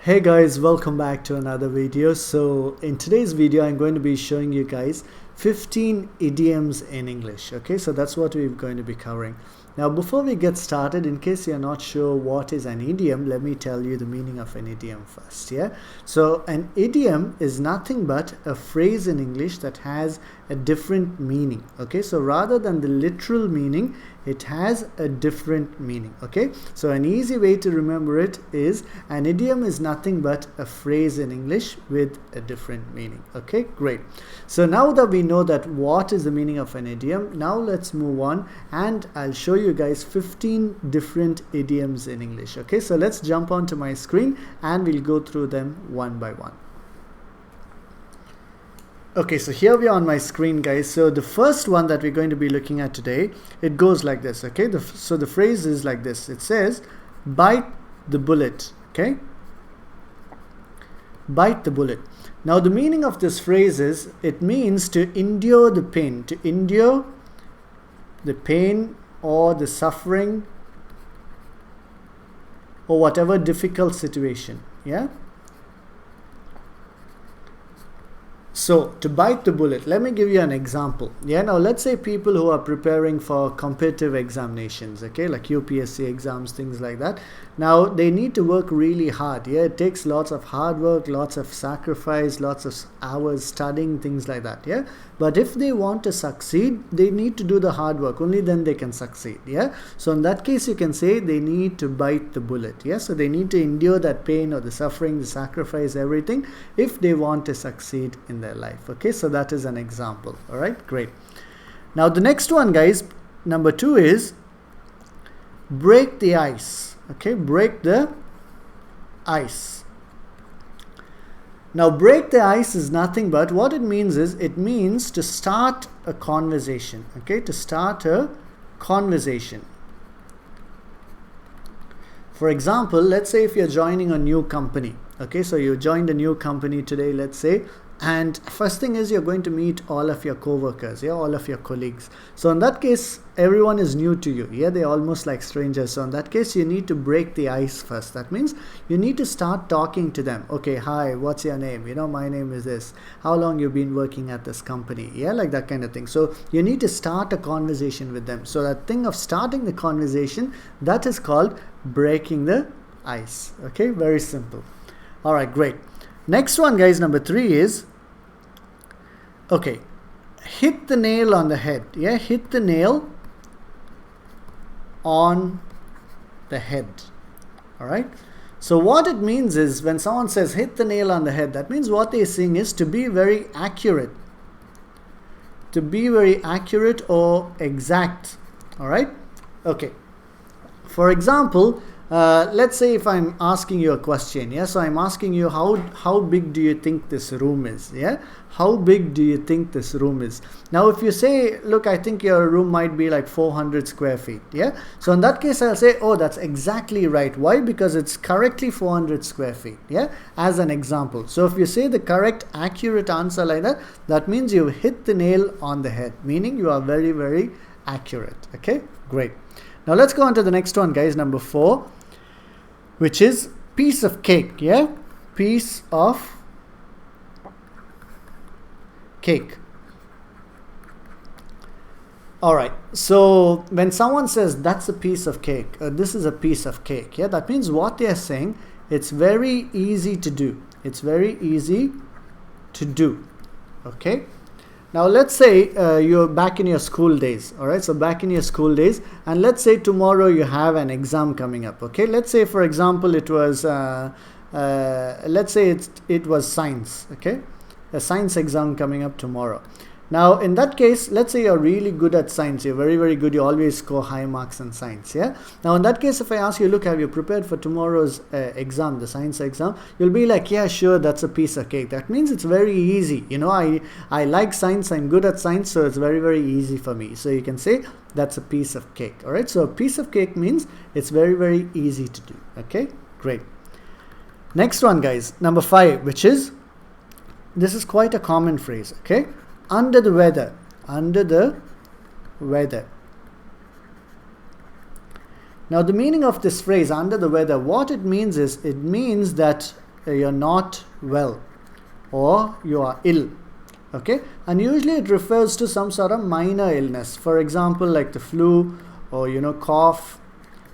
Hey guys, welcome back to another video. So in today's video I'm going to be showing you guys 15 idioms in English. Okay, so that's what we're going to be covering. Now before we get started, in case you're not sure what is an idiom, let me tell you the meaning of an idiom first. Yeah, so an idiom is nothing but a phrase in English that has a different meaning. Okay, so rather than the literal meaning, it has a different meaning. Okay, so an easy way to remember it is an idiom is nothing but a phrase in English with a different meaning. Okay, great. So now that we know that what is the meaning of an idiom, now let's move on and I'll show you guys 15 different idioms in English. Okay, so let's jump onto my screen and we'll go through them one by one. Okay, so here we are on my screen, guys. So the first one that we're going to be looking at today, it goes like this. Okay, so the phrase is like this. It says, bite the bullet. Okay, bite the bullet. Now the meaning of this phrase is, it means to endure the pain, to endure the pain or the suffering or whatever difficult situation. Yeah. So to bite the bullet, let me give you an example. Yeah, now let's say people who are preparing for competitive examinations, okay, like UPSC exams, things like that. Now they need to work really hard. Yeah, it takes lots of hard work, lots of sacrifice, lots of hours studying, things like that. Yeah, but if they want to succeed, they need to do the hard work. Only then they can succeed. Yeah, so in that case, you can say they need to bite the bullet. Yeah, so they need to endure that pain or the suffering, the sacrifice, everything, if they want to succeed in their life. Okay, so that is an example. All right, great. Now the next one, guys, number 2 is break the ice. Okay, break the ice. Now break the ice is nothing but, what it means is, it means to start a conversation. Okay, to start a conversation. For example, let's say if you're joining a new company. Okay, so you joined a new company today, let's say, and first thing is you're going to meet all of your co-workers, yeah, all of your colleagues. So in that case, everyone is new to you. Yeah, they're almost like strangers. So in that case, you need to break the ice first. That means you need to start talking to them. Okay, hi, what's your name? You know, my name is this. How long you've been working at this company? Yeah, like that kind of thing. So you need to start a conversation with them. So that thing of starting the conversation, that is called breaking the ice. Okay, very simple. All right, great. Next one, guys, number 3 is, okay, hit the nail on the head. Yeah, hit the nail on the head. All right. So what it means is, when someone says hit the nail on the head, that means what they're saying is to be very accurate. To be very accurate or exact. All right. Okay. For example, let's say if I'm asking you a question, yeah, so I'm asking you how big do you think this room is? Yeah, how big do you think this room is? Now if you say, look, I think your room might be like 400 square feet. Yeah, so in that case I'll say, oh, that's exactly right. Why? Because it's correctly 400 square feet. Yeah, as an example. So if you say the correct accurate answer like that, that means you hit the nail on the head, meaning you are very, very accurate. Okay, great. Now let's go on to the next one, guys, number 4, which is piece of cake. Yeah, piece of cake. All right, so when someone says that's a piece of cake, this is a piece of cake, yeah, that means what they are saying, it's very easy to do. It's very easy to do. Okay. Now let's say you're back in your school days. All right, so back in your school days, and let's say tomorrow you have an exam coming up. Okay, let's say for example it was let's say it was science. Okay, a science exam coming up tomorrow. Now in that case, let's say you're really good at science, you're very, very good, you always score high marks in science. Yeah, now in that case, if I ask you, look, have you prepared for tomorrow's exam, the science exam, you'll be like, yeah, sure, that's a piece of cake. That means it's very easy. You know, I like science, I'm good at science, so it's very, very easy for me. So you can say that's a piece of cake. All right, so a piece of cake means it's very, very easy to do. Okay, great. Next one, guys, number 5, which is, this is quite a common phrase. Okay, under the weather. Under the weather. Now the meaning of this phrase, under the weather, what it means is, it means that you're not well, or you are ill. Okay, and usually it refers to some sort of minor illness. For example, like the flu, or cough,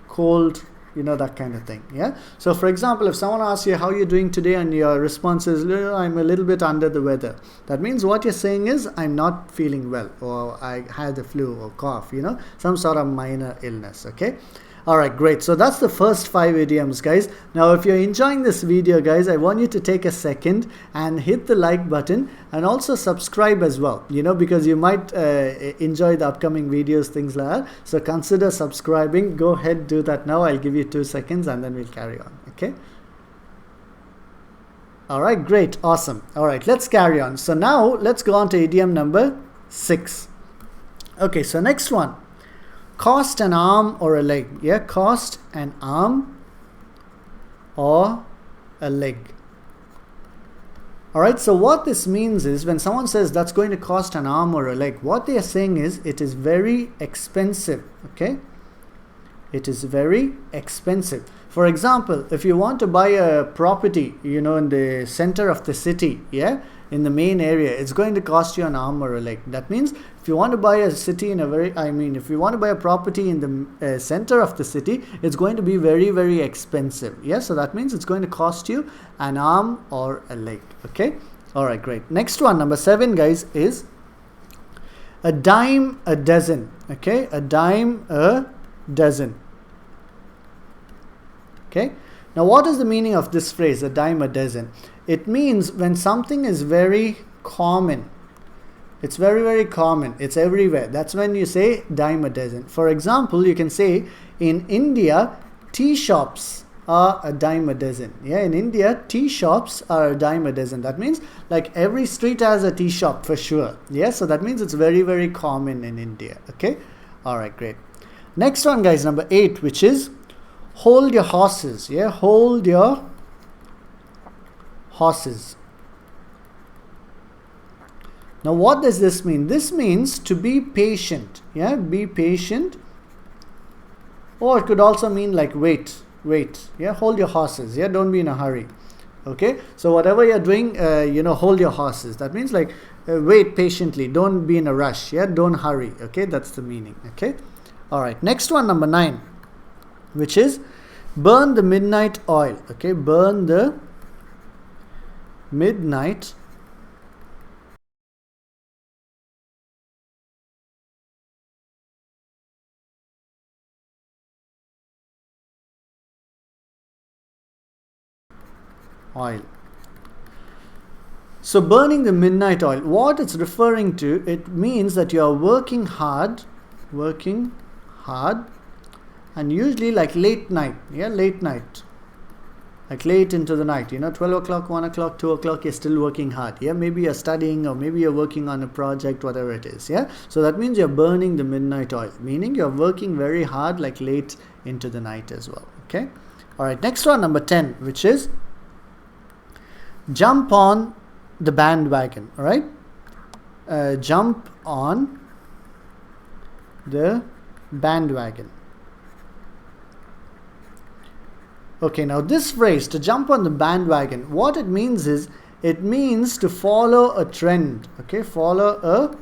cold, that kind of thing. Yeah. So for example, if someone asks you how you're doing today and your response is, I'm a little bit under the weather, that means what you're saying is, I'm not feeling well, or I had the flu or cough, some sort of minor illness. Okay. All right, great. So that's the first 5 idioms, guys. Now, if you're enjoying this video, guys, I want you to take a second and hit the like button, and also subscribe as well, because you might enjoy the upcoming videos, things like that. So consider subscribing. Go ahead, do that now. I'll give you 2 seconds and then we'll carry on. Okay. All right, great. Awesome. All right, let's carry on. So now let's go on to idiom number 6. Okay, so next one. Cost an arm or a leg. Yeah, cost an arm or a leg. All right, so what this means is, when someone says that's going to cost an arm or a leg, what they are saying is it is very expensive. Okay, it is very expensive. For example, if you want to buy a property, in the center of the city, yeah, in the main area, it's going to cost you an arm or a leg. That means if you want to buy a city if you want to buy a property in the center of the city, it's going to be very, very expensive. Yeah, so that means it's going to cost you an arm or a leg. Okay. All right, great. Next one, number 7, guys, is a dime a dozen. Okay, a dime a dozen. Okay. Now, what is the meaning of this phrase, a dime a dozen? It means when something is very common, it's very, very common, it's everywhere. That's when you say dime a dozen. For example, you can say in India, tea shops are a dime a dozen. Yeah, in India, tea shops are a dime a dozen. That means like every street has a tea shop for sure. Yeah, so that means it's very, very common in India. Okay. All right, great. Next one, guys, number 8, which is hold your horses. Yeah, hold your horses. Now, what does this mean? This means to be patient. Yeah, be patient. Or it could also mean like wait. Yeah, hold your horses. Yeah, don't be in a hurry. Okay, so whatever you're doing, hold your horses. That means like wait patiently. Don't be in a rush. Yeah, don't hurry. Okay, that's the meaning. Okay. All right. Next one, number 9, which is burn the midnight oil. Okay, burn the midnight oil. So burning the midnight oil, what it's referring to, it means that you are working hard, and usually like late night. Yeah, late night, like late into the night, 12 o'clock, 1 o'clock, 2 o'clock, you're still working hard. Yeah, maybe you're studying, or maybe you're working on a project, whatever it is. Yeah, so that means you're burning the midnight oil, meaning you're working very hard, like late into the night as well. Okay. All right, next one, number 10, which is jump on the bandwagon. All right, jump on the bandwagon. Okay, now this phrase, to jump on the bandwagon, what it means is, it means to follow a trend. Okay, follow a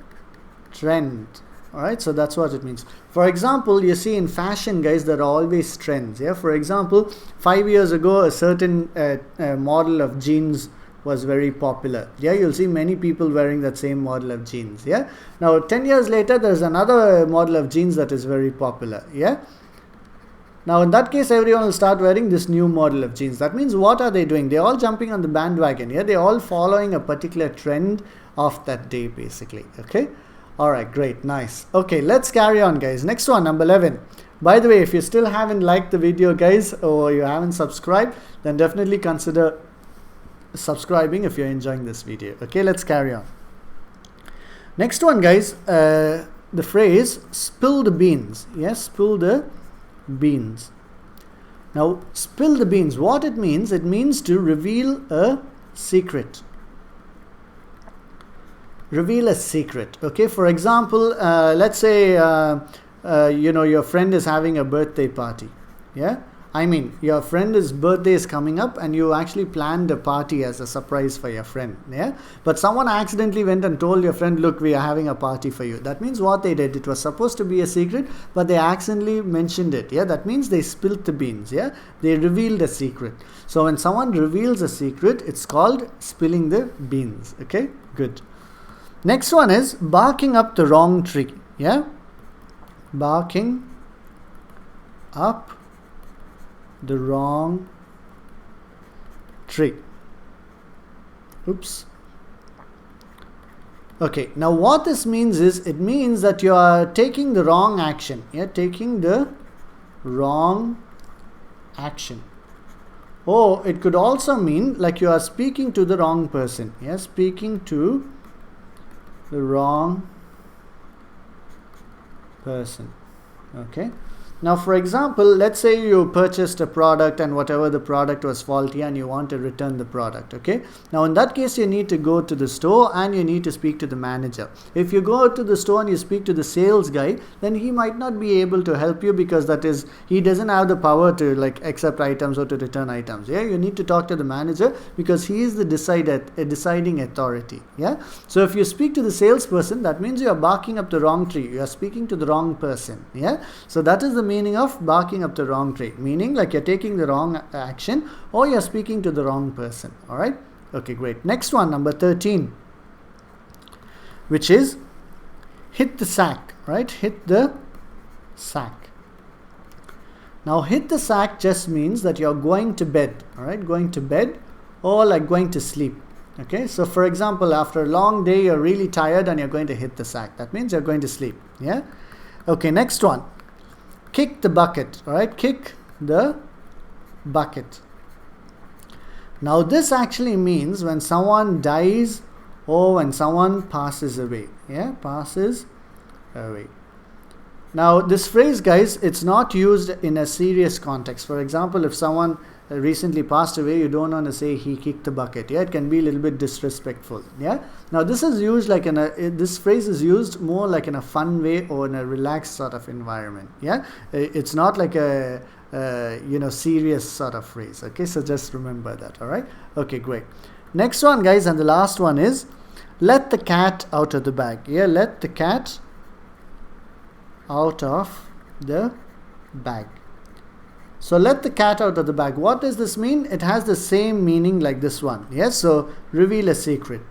trend. All right, so that's what it means. For example, you see in fashion, guys, there are always trends. Yeah, for example, 5 years ago, a certain model of jeans was very popular. Yeah, you'll see many people wearing that same model of jeans. Yeah, now 10 years later, there's another model of jeans that is very popular. Yeah, now in that case, everyone will start wearing this new model of jeans. That means what are they doing? They're all jumping on the bandwagon. Yeah, they're all following a particular trend of that day, basically. Okay. All right, great, nice. Okay, let's carry on, guys. Next one, number 11. By the way, if you still haven't liked the video, guys, or you haven't subscribed, then definitely consider subscribing if you're enjoying this video. Okay, let's carry on. Next one, guys, the phrase spill the beans. Yes, spill the beans. Now, spill the beans, what it means to reveal a secret. Reveal a secret. Okay, for example, let's say your friend is having a birthday party. Yeah, I mean, your friend's birthday is coming up and you actually planned a party as a surprise for your friend. Yeah. But someone accidentally went and told your friend, look, we are having a party for you. That means what they did, it was supposed to be a secret, but they accidentally mentioned it. Yeah. That means they spilt the beans. Yeah. They revealed a secret. So when someone reveals a secret, it's called spilling the beans. Okay. Good. Next one is barking up the wrong tree. Yeah. Barking up the wrong tree. Oops. Okay, now what this means is, it means that you are taking the wrong action. You're taking the wrong action. Or it could also mean like you are speaking to the wrong person. Yeah, speaking to the wrong person. Okay. Now, for example, let's say you purchased a product and whatever the product was faulty and you want to return the product. Okay. Now, in that case, you need to go to the store and you need to speak to the manager. If you go to the store and you speak to the sales guy, then he might not be able to help you because he doesn't have the power to like accept items or to return items. Yeah. You need to talk to the manager because he is the deciding authority. Yeah. So if you speak to the salesperson, that means you are barking up the wrong tree. You are speaking to the wrong person. Yeah. So that is the meaning of barking up the wrong tree, meaning like you're taking the wrong action or you're speaking to the wrong person. All right. Okay, great. Next one, number 13, which is hit the sack, right? Hit the sack. Now, hit the sack just means that you're going to bed, all right? Going to bed or like going to sleep. Okay. So for example, after a long day, you're really tired and you're going to hit the sack. That means you're going to sleep. Yeah. Okay. Next one. Kick the bucket, all right? Kick the bucket. Now, this actually means when someone dies or when someone passes away. Yeah, passes away. Now, this phrase, guys, it's not used in a serious context. For example, if someone recently passed away, you don't want to say he kicked the bucket. Yeah, it can be a little bit disrespectful. Yeah. Now this is used like this phrase is used more like in a fun way or in a relaxed sort of environment. Yeah, it's not like a serious sort of phrase. Okay, so just remember that. All right. Okay, great. Next one, guys, and the last one is let the cat out of the bag. Yeah, let the cat out of the bag. So let the cat out of the bag. What does this mean? It has the same meaning like this one. Yes, so reveal a secret.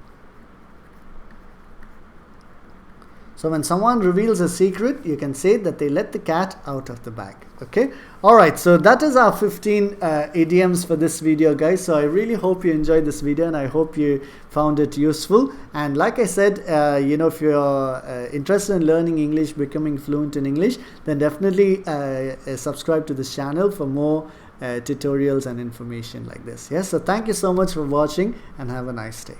So when someone reveals a secret, you can say that they let the cat out of the bag. Okay. All right. So that is our 15 idioms for this video, guys. So I really hope you enjoyed this video and I hope you found it useful. And like I said, if you're interested in learning English, becoming fluent in English, then definitely subscribe to this channel for more tutorials and information like this. Yes. So thank you so much for watching and have a nice day.